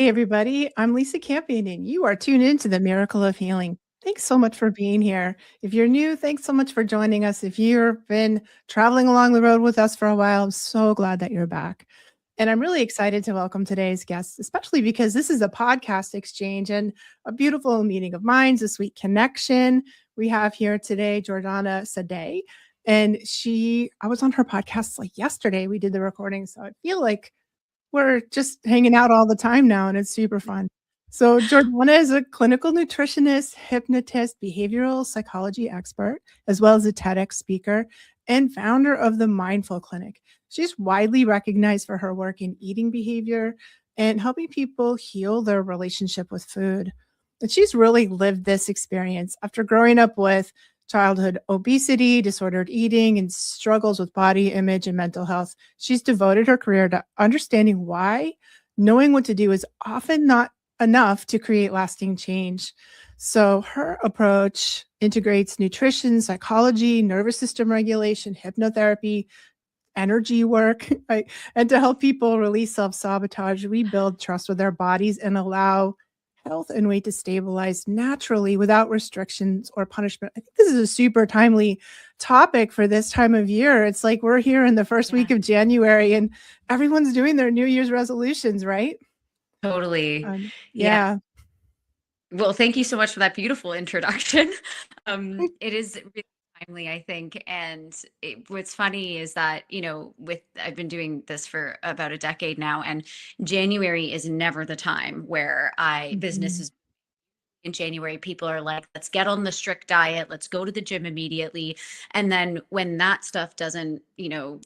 Hey, everybody. I'm Lisa Campion, and you are tuned into the Miracle of Healing. Thanks so much for being here. If you're new, thanks so much for joining us. If you've been traveling along the road with us for a while, I'm so glad that you're back. And I'm really excited to welcome today's guest, especially because this is a podcast exchange and a beautiful meeting of minds, a sweet connection. We have here today Jiordana Saade, and I was on her podcast like yesterday. We did the recording, so I feel like we're just hanging out all the time now, and it's super fun. So Jordana is a clinical nutritionist, hypnotist, behavioral psychology expert, as well as a TEDx speaker and founder of the Mindful Clinic. She's widely recognized for her work in eating behavior and helping people heal their relationship with food. And she's really lived this experience after growing up with childhood obesity, disordered eating, and struggles with body image and mental health. She's devoted her career to understanding why knowing what to do is often not enough to create lasting change. So her approach integrates nutrition, psychology, nervous system regulation, hypnotherapy, energy work, right? And to help people release self-sabotage, rebuild trust with their bodies and allow health and weight to stabilize naturally without restrictions or punishment. I think this is a super timely topic for this time of year. It's like we're here in the first week of January and everyone's doing their New Year's resolutions, right? Totally. Yeah. Yeah. Well, thank you so much for that beautiful introduction. It is really timely, I think. And what's funny is that, I've been doing this for about a decade now, and January is never the time where business Mhm. is in January. People are like, let's get on the strict diet, let's go to the gym immediately. And then when that stuff doesn't,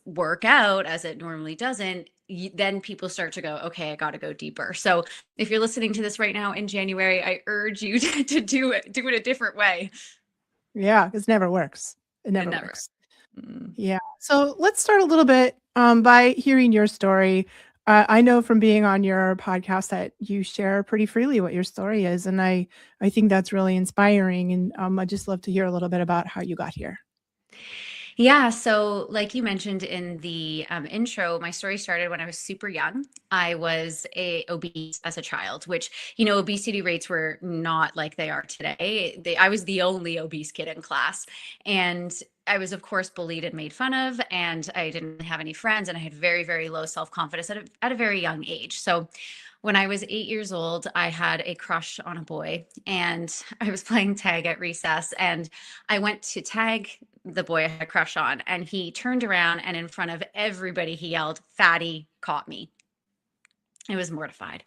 work out as it normally doesn't, then people start to go, okay, I got to go deeper. So if you're listening to this right now in January, I urge you to do it a different way. Yeah, this never works. It It never never. works. Mm. Yeah. So let's start a little bit by hearing your story. I know from being on your podcast that you share pretty freely what your story is, and I think that's really inspiring. And I just love to hear a little bit about how you got here. Yeah, so like you mentioned in the intro, my story started when I was super young. I was obese as a child, which obesity rates were not like they are today. I was the only obese kid in class, and I was of course bullied and made fun of, and I didn't really have any friends, and I had very very low self confidence at a very young age. So when I was 8 years old, I had a crush on a boy, and I was playing tag at recess, and I went to tag the boy I had a crush on, and he turned around and in front of everybody he yelled, "Fatty caught me." I was mortified.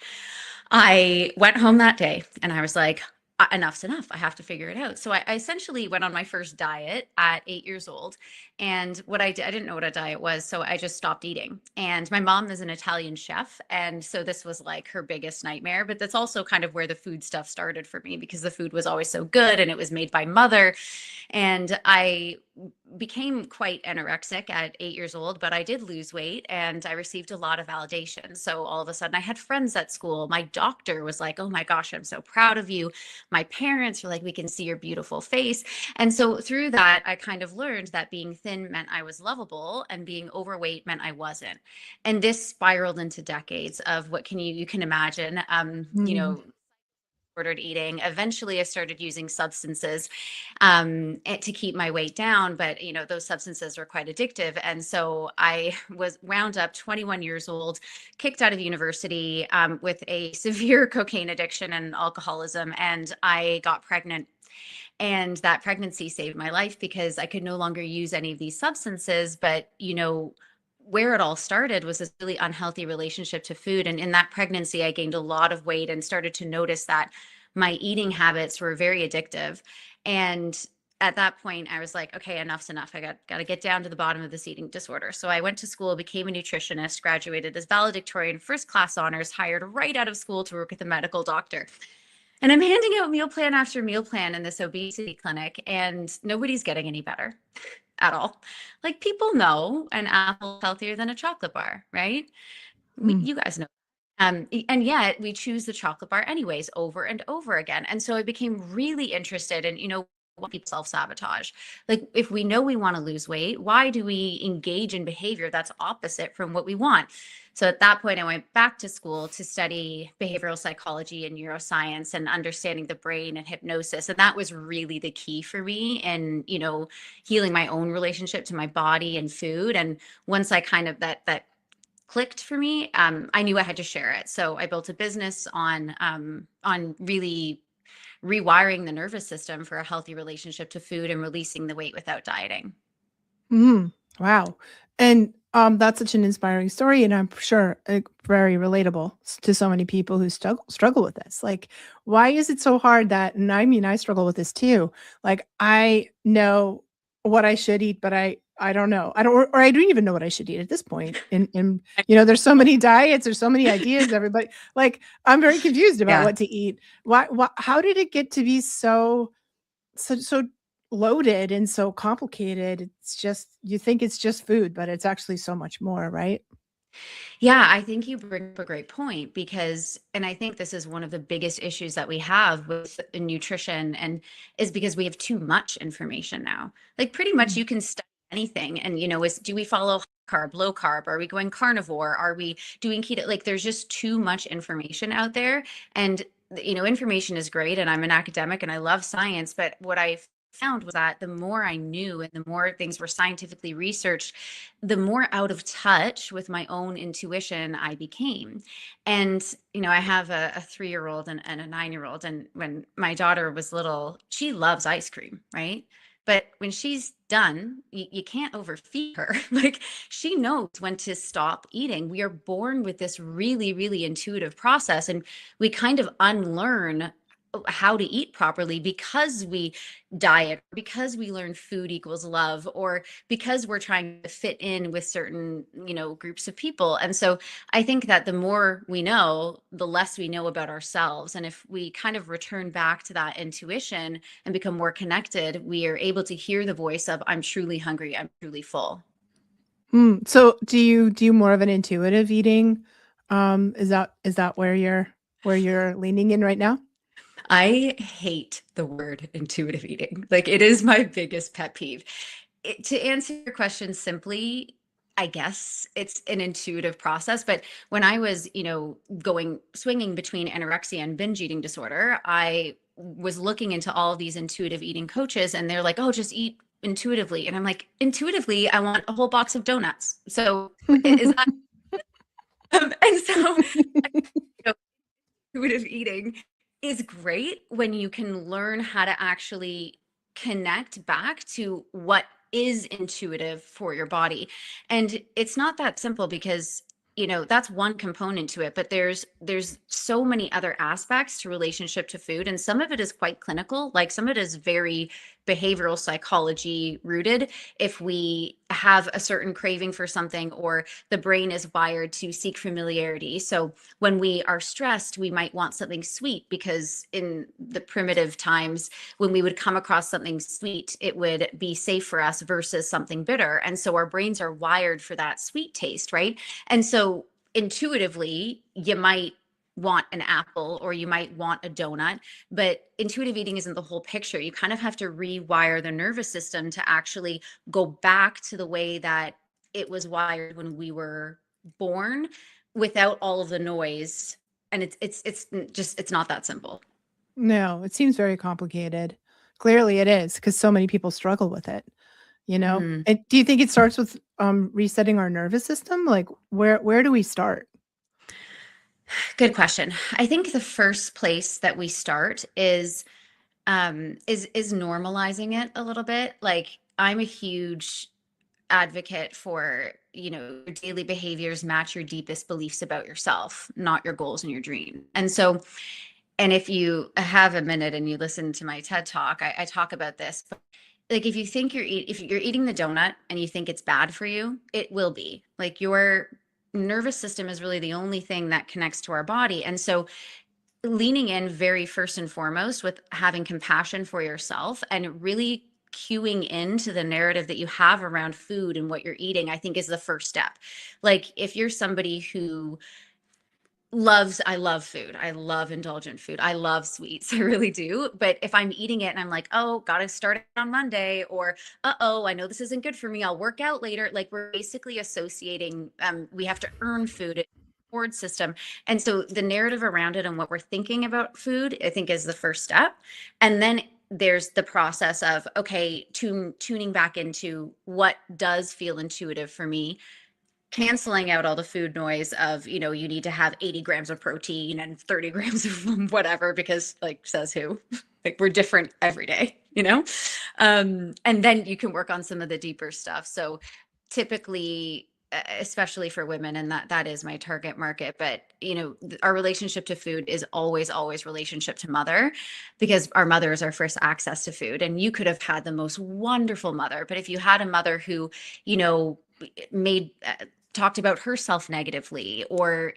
I went home that day and I was like, Enough's enough. I have to figure it out." So I essentially went on my first diet at 8 years old. And what I did, I didn't know what a diet was. So I just stopped eating. And my mom is an Italian chef. And so this was like her biggest nightmare. But that's also kind of where the food stuff started for me, because the food was always so good and it was made by mother. And I became quite anorexic at 8 years old, but I did lose weight and I received a lot of validation. So all of a sudden, I had friends at school. My doctor was like, "Oh my gosh, I'm so proud of you." My parents were like, "We can see your beautiful face." And so through that, I kind of learned that being thin meant I was lovable and being overweight meant I wasn't. And this spiraled into decades of what you can imagine, Mm. ordered eating. Eventually, I started using substances to keep my weight down, but those substances are quite addictive. And so I was wound up 21 years old, kicked out of university with a severe cocaine addiction and alcoholism, and I got pregnant. And that pregnancy saved my life because I could no longer use any of these substances. But where it all started was this really unhealthy relationship to food. And in that pregnancy, I gained a lot of weight and started to notice that my eating habits were very addictive. And at that point, I was like, okay, enough's enough. I got to get down to the bottom of this eating disorder. So I went to school, became a nutritionist, graduated as valedictorian, first class honors, hired right out of school to work with a medical doctor. And I'm handing out meal plan after meal plan in this obesity clinic, and nobody's getting any better at all. Like, people know an apple is healthier than a chocolate bar, right? Mm. You guys know. And yet we choose the chocolate bar anyways, over and over again. And so I became really interested in, people self-sabotage. Like if we know we want to lose weight, why do we engage in behavior that's opposite from what we want? So at that point, I went back to school to study behavioral psychology and neuroscience and understanding the brain and hypnosis. And that was really the key for me in, healing my own relationship to my body and food. And once I kind of that clicked for me, I knew I had to share it. So I built a business on really rewiring the nervous system for a healthy relationship to food and releasing the weight without dieting. Mhm. Wow. And, that's such an inspiring story, and I'm sure, very relatable to so many people who struggle with this. Like, why is it so hard that and I mean, I struggle with this too. Like, I know what I should eat, but I don't know. I don't or I don't even know what I should eat at this point. And, there's so many diets, there's so many ideas, everybody like, I'm very confused about Yeah. what to eat. Why how did it get to be so loaded and so complicated? It's just you think it's just food, but it's actually so much more, right? Yeah, I think you bring up a great point because, and I think this is one of the biggest issues that we have with nutrition and is because we have too much information now. Like pretty much Mm. you can study anything and, do we follow high carb, low carb? Are we going carnivore? Are we doing keto? Like there's just too much information out there. And, information is great. And I'm an academic and I love science. But what I found was that the more I knew and the more things were scientifically researched, the more out of touch with my own intuition I became. And, I have a 3-year-old and a 9-year-old. And when my daughter was little, she loves ice cream, right? But when she's done, you can't overfeed her. Like she knows when to stop eating. We are born with this really, really intuitive process, and we kind of unlearn how to eat properly because we diet, because we learn food equals love, or because we're trying to fit in with certain, groups of people. And so I think that the more we know, the less we know about ourselves. And if we kind of return back to that intuition and become more connected, we are able to hear the voice of, I'm truly hungry, I'm truly full. So do you more of an intuitive eating? Is that where you're leaning in right now? I hate the word intuitive eating. Like it is my biggest pet peeve. To answer your question simply, I guess it's an intuitive process. But when I was, going swinging between anorexia and binge eating disorder, I was looking into all of these intuitive eating coaches, and they're like, "Oh, just eat intuitively." And I'm like, "Intuitively, I want a whole box of donuts." So is that? And so you know, intuitive eating is great when you can learn how to actually connect back to what is intuitive for your body. And it's not that simple because that's one component to it, but there's so many other aspects to relationship to food, and some of it is quite clinical, like some of it is very behavioral psychology rooted. If we have a certain craving for something, or the brain is wired to seek familiarity, so when we are stressed, we might want something sweet because in the primitive times, when we would come across something sweet, it would be safe for us versus something bitter. And so our brains are wired for that sweet taste, right? And so intuitively, you might want an apple or you might want a donut, but intuitive eating isn't the whole picture. You kind of have to rewire the nervous system to actually go back to the way that it was wired when we were born, without all of the noise. And it's not that simple. No, it seems very complicated. Clearly it is, because so many people struggle with it, you know? Mhm. And do you think it starts with, resetting our nervous system? Like, where do we start? Good question. I think the first place that we start is normalizing it a little bit. Like I'm a huge advocate for, your daily behaviors match your deepest beliefs about yourself, not your goals and your dream. And so, and if you have a minute and you listen to my TED talk, I talk about this. But like if you think if you're eating the donut and you think it's bad for you, it will be. Like your nervous system is really the only thing that connects to our body. And so leaning in very first and foremost with having compassion for yourself and really cueing into the narrative that you have around food and what you're eating, I think is the first step. Like if you're somebody who I love food. I love indulgent food. I love sweets. I really do. But if I'm eating it and I'm like, oh, gotta start it on Monday, or I know this isn't good for me. I'll work out later. Like we're basically associating, we have to earn food, reward system. And so the narrative around it and what we're thinking about food, I think is the first step. And then there's the process of, okay, tuning back into what does feel intuitive for me, canceling out all the food noise of, you need to have 80 grams of protein and 30 grams of whatever, because like says who, like we're different every day, and then you can work on some of the deeper stuff. So typically, especially for women, and that is my target market, but our relationship to food is always relationship to mother, because our mother is our first access to food. And you could have had the most wonderful mother, but if you had a mother who you know made talked about herself negatively, or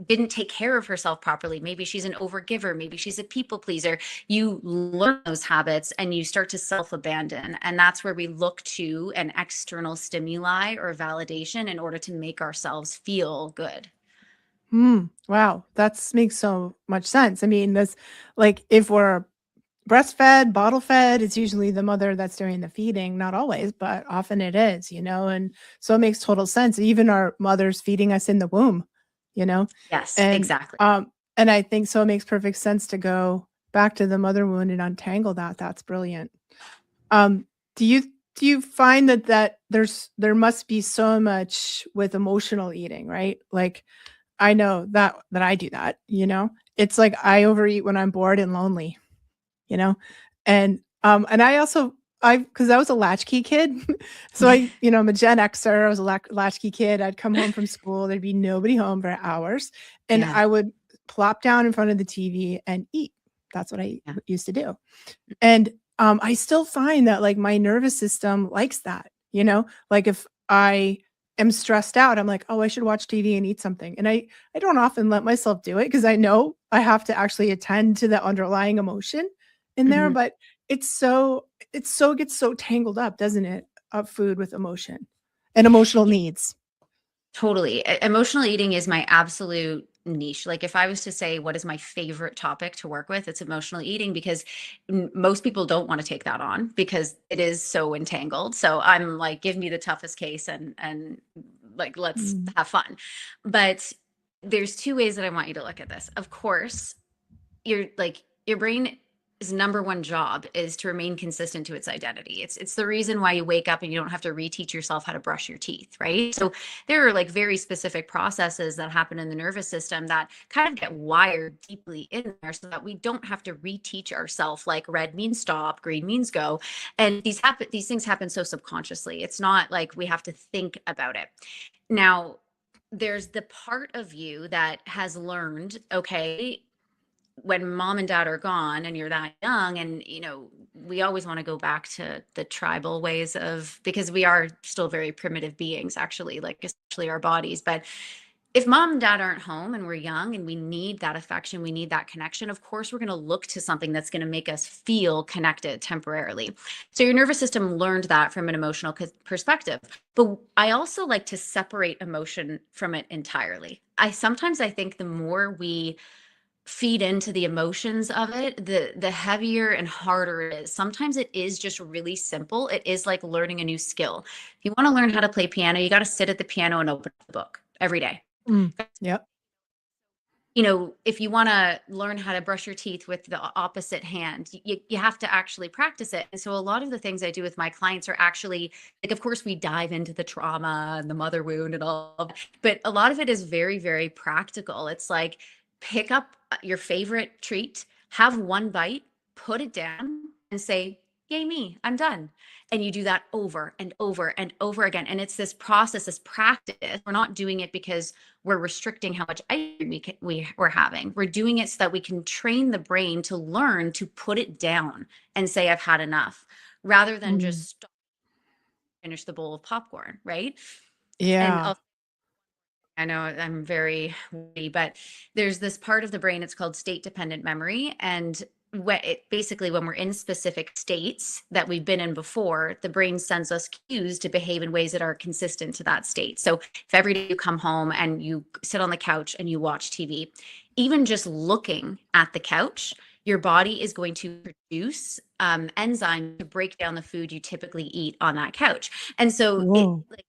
didn't take care of herself properly, maybe she's an overgiver, maybe she's a people pleaser, you learn those habits and you start to self-abandon. And that's where we look to an external stimuli or validation in order to make ourselves feel good. Wow, that makes so much sense. I mean, that's like if we're breastfed, bottle fed, it's usually the mother that's doing the feeding, not always, but often it is, and so it makes total sense. Even our mothers feeding us in the womb, you know, Yes, and exactly. and I think so. It makes perfect sense to go back to the mother wound and untangle that. That's brilliant. Um, do you do you find that there must be so much with emotional eating, right? Like I know that I do that. It's like I overeat when I'm bored and lonely, you know? And I also because I was a latchkey kid, so I'm a Gen Xer, I was a latchkey kid, I'd come home from school, there'd be nobody home for hours, and Yeah, I would plop down in front of the TV and eat. That's what I yeah. used to do. And, I still find that, like, my nervous system likes that, Like, if I am stressed out, I'm like, "Oh, I should watch TV and eat something." And I don't often let myself do it because I know I have to actually attend to the underlying emotion in there, Mhm. but it's so gets so tangled up, doesn't it, of food with emotion and emotional needs. Totally. Emotional eating is my absolute niche. Like, if I was to say what is my favorite topic to work with, it's emotional eating, because most people don't want to take that on because it is so entangled. So I'm like, give me the toughest case, and like, let's Mm. have fun. But there's two ways that I want you to look at this. Of course, your brain's number one job is to remain consistent to its identity. It's the reason why you wake up and you don't have to reteach yourself how to brush your teeth, right? So there are like very specific processes that happen in the nervous system that kind of get wired deeply in there, so that we don't have to reteach ourselves, like red means stop, green means go. And these things happen so subconsciously. It's not like we have to think about it. Now, there's the part of you that has learned, okay, when mom and dad are gone and you're that young, and we always want to go back to the tribal ways of, because we are still very primitive beings, actually, like especially our bodies. But if mom and dad aren't home and we're young and we need that affection, we need that connection, of course we're going to look to something that's going to make us feel connected temporarily. So your nervous system learned that from an emotional perspective. But I also like to separate emotion from it entirely. I think the more we feed into the emotions of it, the heavier and harder it is. Sometimes it is just really simple. It is like learning a new skill. If you want to learn how to play piano, you got to sit at the piano and open the book every day. Mm. Yep. If you want to learn how to brush your teeth with the opposite hand, you have to actually practice it. And so a lot of the things I do with my clients are actually, like, of course, we dive into the trauma and the mother wound and all of that, but a lot of it is very, very practical. It's like, pick up your favorite treat, have one bite, put it down, and say, yay, me, I'm done. And you do that over and over and over again. And it's this process, this practice. We're not doing it because we're restricting how much ice cream we're having. We're doing it so that we can train the brain to learn to put it down and say, I've had enough, rather than Mm. just stop, finish the bowl of popcorn, right? And Yeah. also, I know I'm very witty, but there's this part of the brain, it's called state dependent memory. And basically when we're in specific states that we've been in before, the brain sends us cues to behave in ways that are consistent to that state. So if every day you come home and you sit on the couch and you watch TV, even just looking at the couch, your body is going to produce enzymes to break down the food you typically eat on that couch. And so it Whoa. like,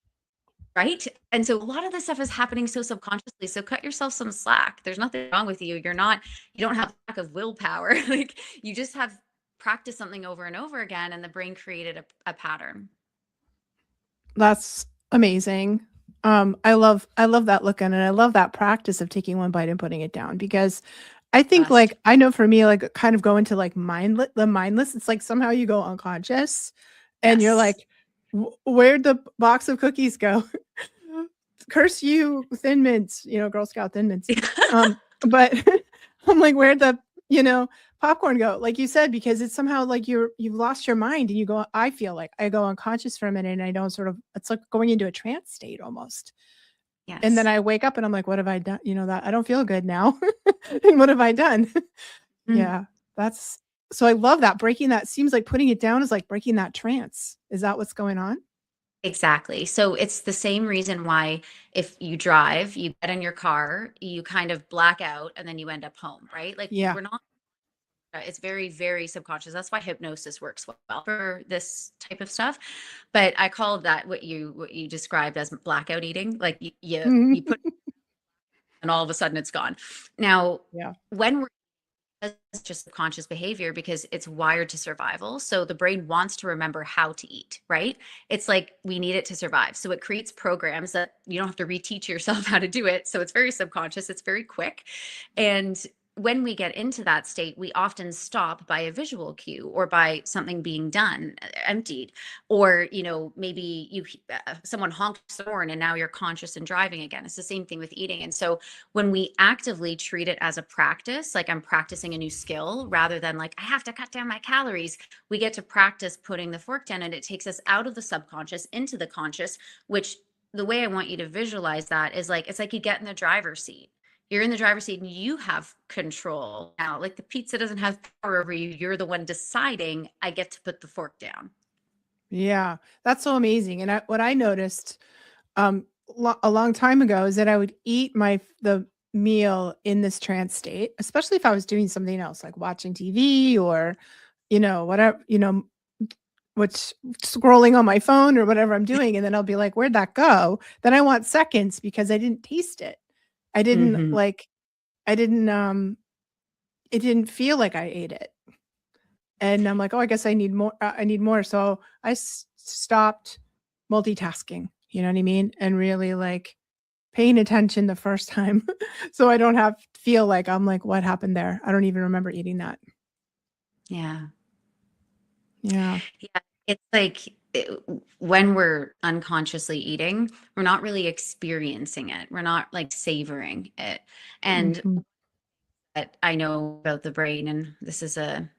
right? And so a lot of this stuff is happening so subconsciously. So cut yourself some slack. There's nothing wrong with you. You don't have lack of willpower. Like you just have practiced something over and over again, and the brain created a pattern. That's amazing. I love that look, and I love that practice of taking one bite and putting it down because I think, Best. like, I know for me, like, kind of go into, like, mindless, it's like somehow you go unconscious and you're Yes. like, Where'd the box of cookies go?" Curse you, Thin Mints, Girl Scout Thin Mints. But I'm like, "Where'd the, you know, popcorn go?" Like you said, because it's somehow like you've lost your mind and you go I feel like I go unconscious for a minute and I don't sort of it's like going into a trance state almost. And then Yes. I wake up and I'm like, "What have I done?" That I don't feel good now. What have I done? Mm, Yeah, that's so I love that breaking that seems like putting it down is like breaking that trance. Is that what's going on? exactly. So it's the same reason why if you drive, you get in your car, you kind of black out, and then you end up home, right? Like Yeah. we're not it's very, very subconscious. That's why hypnosis works well for this type of stuff. But I call that what you described as blackout eating. Like you Mhm. put and all of a sudden it's gone. Now, Yeah. when we're it's just subconscious behavior because it's wired to survival. So the brain wants to remember how to eat, right? It's like we need it to survive. So it creates programs that you don't have to reteach yourself how to do it. So it's very subconscious, it's very quick. And when we get into that state, we often stop by a visual cue or by something being done, emptied, or maybe someone honks the horn and now you're conscious and driving again. It's the same thing with eating. And so when we actively treat it as a practice, like I'm practicing a new skill rather than like I have to cut down my calories, we get to practice putting the fork down and it takes us out of the subconscious into the conscious, which the way I want you to visualize that is like it's like you get in the driver's seat. You're in the driver's seat and you have control now. Like the pizza doesn't have power over you. You're the one deciding I get to put the fork down. Yeah. That's so amazing. And what I noticed a long time ago is that I would eat the meal in this trance state, especially if I was doing something else like watching TV or whatever, which scrolling on my phone or whatever I'm doing and then I'll be like, "Where'd that go?" Then I want seconds because I didn't taste it. I didn't Hmm. like I didn't it didn't feel like I ate it. And I'm like, "Oh, I guess I need more." So I stopped multitasking, you know what I mean? And really like paying attention the first time so I don't have feel like I'm like, "What happened there? I don't even remember eating that." Yeah. Yeah. Yeah, it's like when we're unconsciously eating, we're not really experiencing it. We're not like savoring it. And Mhm. that I know about the brain, and this is a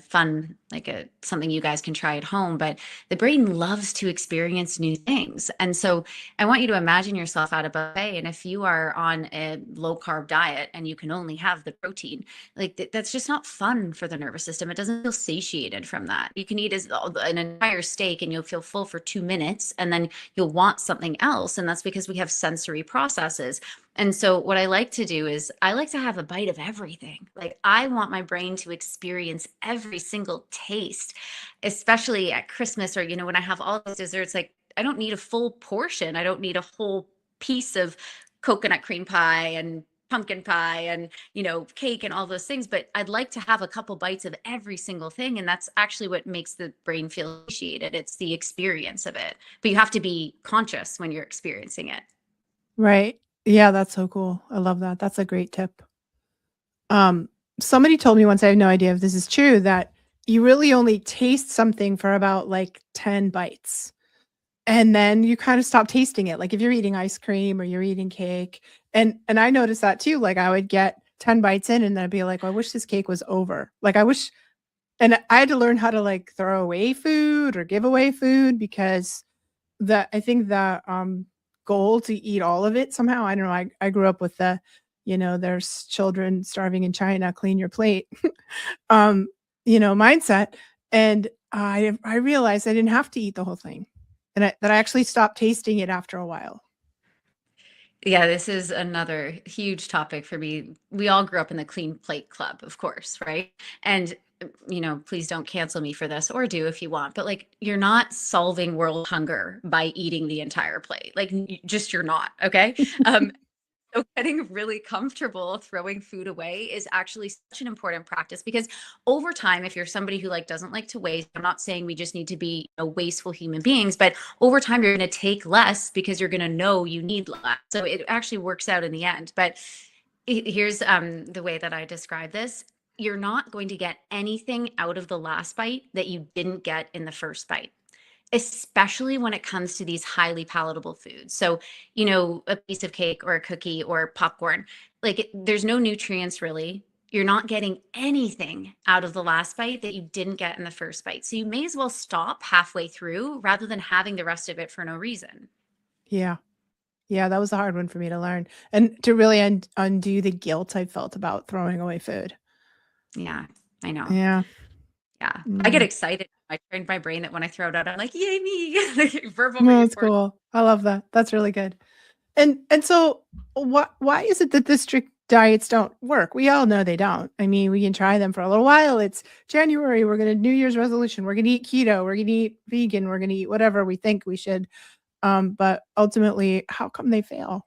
fun, like something you guys can try at home, but the brain loves to experience new things. And so I want you to imagine yourself at a buffet. And if you are on a low carb diet and you can only have the protein, like that's just not fun for the nervous system. It doesn't feel satiated from that. You can eat an entire steak and you'll feel full for 2 minutes and then you'll want something else. And that's because we have sensory processes. And so what I like to do is I like to have a bite of everything. Like I want my brain to experience every single taste, especially at Christmas or when I have all those desserts, like I don't need a full portion. I don't need a whole piece of coconut cream pie and pumpkin pie and cake and all those things, but I'd like to have a couple bites of every single thing, and that's actually what makes the brain feel satiated. It's the experience of it, but you have to be conscious when you're experiencing it. Right. Yeah, that's so cool. I love that. That's a great tip. Um, Somebody told me once, I have no idea if this is true, that you really only taste something for about, like, 10 bites, and then you kinda stop tasting it, like, if you're eating ice cream or you're eating cake, and I noticed that too, like, I would get 10 bites in, and then I'd be like, "Well, I wish this cake was over." Like, I wish and I had to learn how to, like, throw away food or give away food because I think the, goal to eat all of it somehow, I don't know, I grew up with there's children starving in China, clean your plate. mindset. And I realized I didn't have to eat the whole thing, and that I actually stopped tasting it after a while. Yeah, this is another huge topic for me. We all grew up in the clean plate club, of course, right? And please don't cancel me for this, or do if you want, but like you're not solving world hunger by eating the entire plate. Like just you're not, okay? So getting really comfortable throwing food away is actually such an important practice, because over time, if you're somebody who like doesn't like to waste, I'm not saying we just need to be wasteful human beings, but over time you're going to take less because you're going to know you need less. So it actually works out in the end. But here's the way that I describe this. You're not going to get anything out of the last bite that you didn't get in the first bite, especially when it comes to these highly palatable foods. So, a piece of cake or a cookie or popcorn, like there's no nutrients really. You're not getting anything out of the last bite that you didn't get in the first bite. So you may as well stop halfway through rather than having the rest of it for no reason. Yeah. Yeah, that was a hard one for me to learn, and to really undo the guilt I felt about throwing away food. Yeah, I know. Yeah. Yeah. I get Mm. excited. I trained my brain that when I throw it out, I'm like, yay, me. Like, verbal No, that's reinforcement. cool. I love that. That's really good. And so why is it that the strict diets don't work? We all know they don't. I mean, we can try them for a little while. It's January, we're gonna New Year's resolution, we're gonna eat keto, we're gonna eat vegan, we're gonna eat whatever we think we should. But ultimately, how come they fail?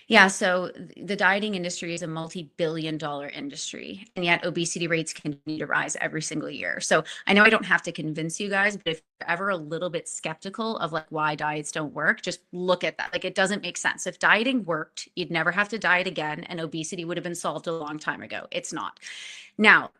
Yeah, so the dieting industry is a multi-billion-dollar industry, and yet obesity rates continue to rise every single year. So I know I don't have to convince you guys, but if you're ever a little bit skeptical of like why diets don't work, just look at that. Like it doesn't make sense. If dieting worked, you'd never have to diet again, and obesity would have been solved a long time ago. It's not. Now,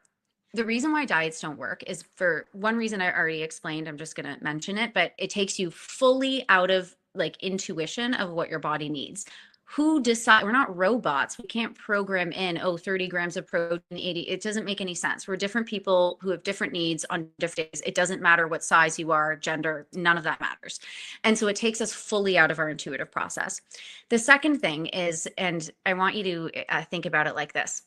the reason why diets don't work is for one reason I already explained. I'm just going to mention it, but it takes you fully out of like intuition of what your body needs. Who decide? We're not robots. We can't program in, 30 grams of protein, 80. It doesn't make any sense. We're different people who have different needs on different days. It doesn't matter what size you are, gender, none of that matters. And so it takes us fully out of our intuitive process. The second thing is, and I want you to think about it like this: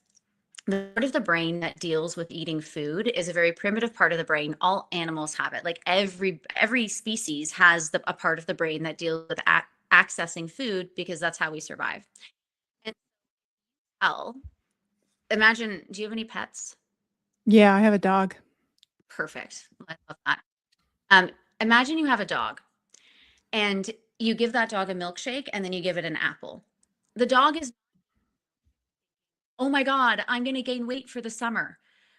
the part of the brain that deals with eating food is a very primitive part of the brain. All animals have it. Like every species has a part of the brain that deals with accessing food, because that's how we survive. And hell, imagine, do you have any pets? Yeah, I have a dog. Perfect. I love that. Um, Imagine you have a dog and you give that dog a milkshake and then you give it an apple. The dog is, oh my God, I'm going to gain weight for the summer,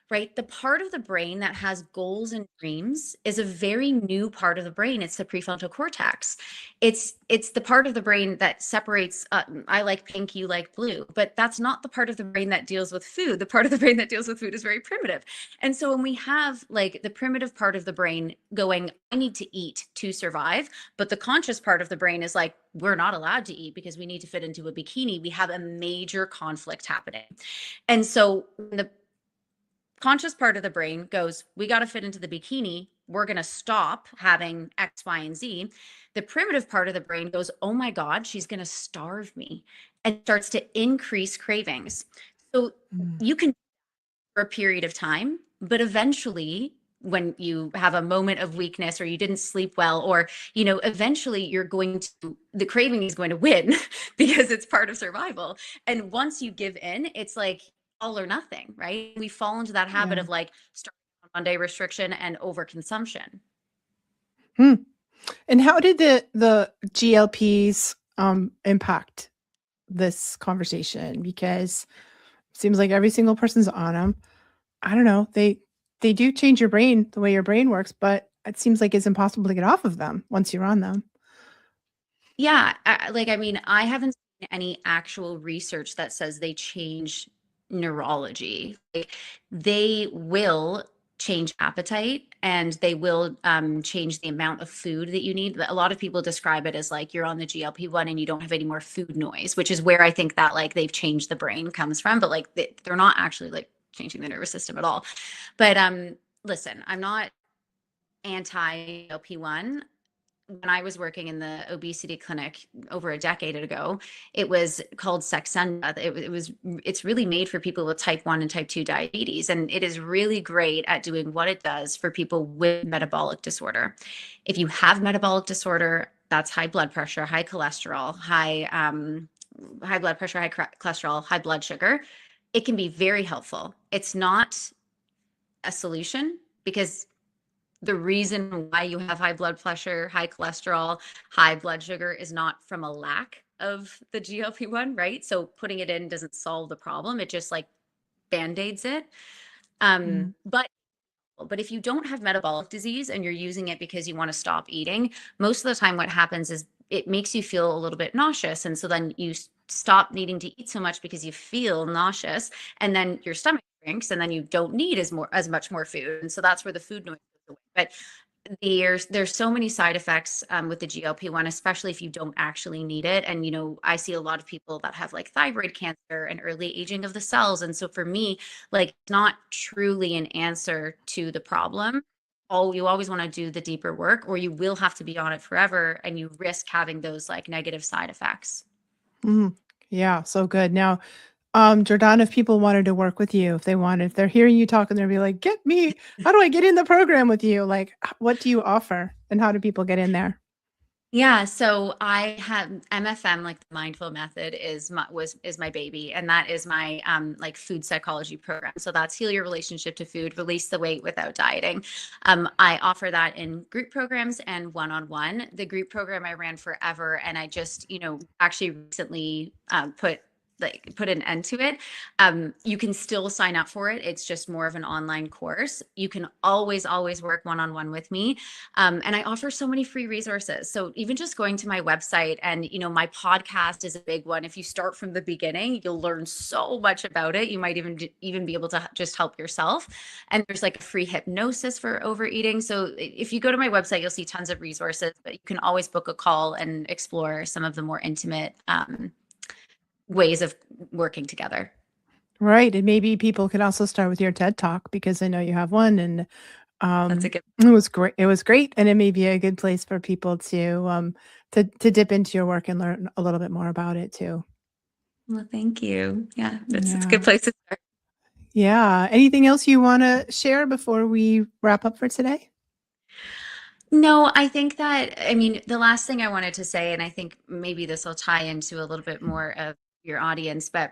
right? The part of the brain that has goals and dreams is a very new part of the brain. It's the prefrontal cortex. It's the part of the brain that separates, I like pink, you like blue, but that's not the part of the brain that deals with food. The part of the brain that deals with food is very primitive. And so when we have like the primitive part of the brain going, I need to eat to survive, but the conscious part of the brain is like, we're not allowed to eat because we need to fit into a bikini, we have a major conflict happening. And so when the conscious part of the brain goes, we got to fit into the bikini, we're going to stop having X, Y, and Z. The primitive part of the brain goes, oh my God, she's going to starve me, and starts to increase cravings. So Mm. you can for a period of time, but eventually, when you have a moment of weakness or you didn't sleep well, or eventually the craving is going to win because it's part of survival. And once you give in, it's like all or nothing, right? We fall into that habit Yeah. of like starting on Monday restriction and overconsumption. Hmm. And how did the GLPs impact this conversation? Because it seems like every single person's on them. I don't know. They do change your brain, the way your brain works, but it seems like it's impossible to get off of them once you're on them. Yeah, I mean, I haven't seen any actual research that says they change neurology. Like, they will change appetite, and they will change the amount of food that you need. A lot of people describe it as like you're on the GLP-1 and you don't have any more food noise, which is where I think that like they've changed the brain comes from. But like they're not actually like changing the nervous system at all. But listen, I'm not anti GLP-1. when I was working in the obesity clinic over a decade ago, it was called Saxenda. It's really made for people with type 1 and type 2 diabetes. And it is really great at doing what it does for people with metabolic disorder. If you have metabolic disorder, that's high blood pressure, high cholesterol, high blood pressure, high cholesterol, high blood sugar, it can be very helpful. It's not a solution, because the reason why you have high blood pressure, high cholesterol, high blood sugar is not from a lack of the GLP-1, right? So putting it in doesn't solve the problem. It just like band-aids it. Mhm. But if you don't have metabolic disease and you're using it because you want to stop eating, most of the time what happens is it makes you feel a little bit nauseous. And so then you stop needing to eat so much because you feel nauseous, and then your stomach shrinks, and then you don't need as much more food. And so that's where the food noise goes away. But there's so many side effects with the GLP-1, especially if you don't actually need it. And I see a lot of people that have like thyroid cancer and early aging of the cells. And so for me, like, it's not truly an answer to the problem. You always want to do the deeper work, or you will have to be on it forever, and you risk having those like negative side effects. Mhm. Yeah, so good. Now, Jordana, if people wanted to work with you, if they're hearing you talk and they'll be like, "Get me, how do I get in the program with you?" Like, what do you offer and how do people get in there? Yeah, so I have MFM, like the mindful method is my baby, and that is my like food psychology program. So that's heal your relationship to food, release the weight without dieting. I offer that in group programs and one-on-one. The group program I ran forever, and I just, actually recently put an end to it. You can still sign up for it. It's just more of an online course. You can always work one-on-one with me. And I offer so many free resources. So even just going to my website, and my podcast is a big one. If you start from the beginning, you'll learn so much about it. You might even be able to just help yourself. And there's like a free hypnosis for overeating. So if you go to my website, you'll see tons of resources, but you can always book a call and explore some of the more intimate ways of working together. Right, and maybe people can also start with your TED Talk because I know you have one, and That's a good. it was great, and it may be a good place for people to dip into your work and learn a little bit more about it too. Well, thank you. Yeah, it's a good Yeah. place to start. Yeah. Anything else you wanna share before we wrap up for today? No, I think that, I mean, the last thing I wanted to say, and I think maybe this will tie into a little bit more of your audience, but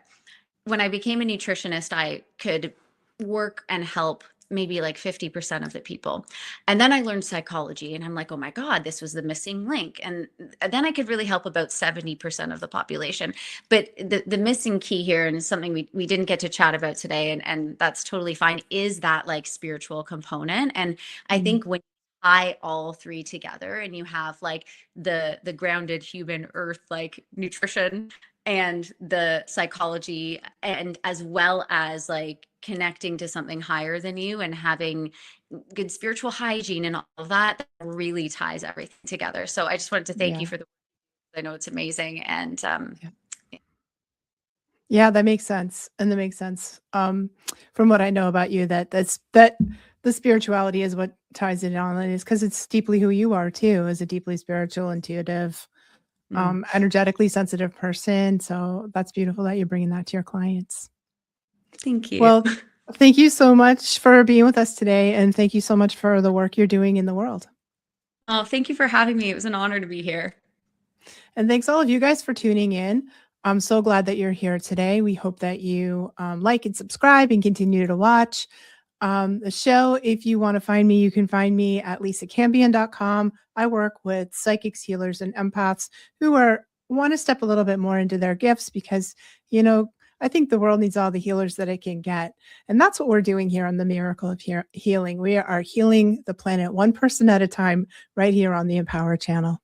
when I became a nutritionist, I could work and help maybe like 50% of the people. And then I learned psychology, and I'm like, oh my God, this was the missing link. And then I could really help about 70% of the population. But the missing key here, and something we didn't get to chat about today, and that's totally fine, is that like spiritual component. And I Mm, think when you tie all three together, and you have like the grounded human earth like nutrition, and the psychology, and as well as like connecting to something higher than you, and having good spiritual hygiene and all of that, that really ties everything together. So I just wanted to thank you yeah. for the, I know it's amazing. And Yeah. Yeah, that makes sense, and that makes sense. From what I know about you, that the spirituality is what ties it on, and it's because it's deeply who you are too, as a deeply spiritual, intuitive, mm, energetically sensitive person, so that's beautiful that you're bringing that to your clients. thank you. Well, thank you so much for being with us today, and thank you so much for the work you're doing in the world. Oh, thank you for having me. It was an honor to be here. And thanks all of you guys for tuning in. I'm so glad that you're here today. We hope that you like and subscribe and continue to watch the show. If you want to find me, you can find me at lisacambion.com. I work with psychics, healers, and empaths who want to step a little bit more into their gifts because, you know, I think the world needs all the healers that it can get. And that's what we're doing here on the Miracle of Healing. We are healing the planet one person at a time right here on the Empower channel.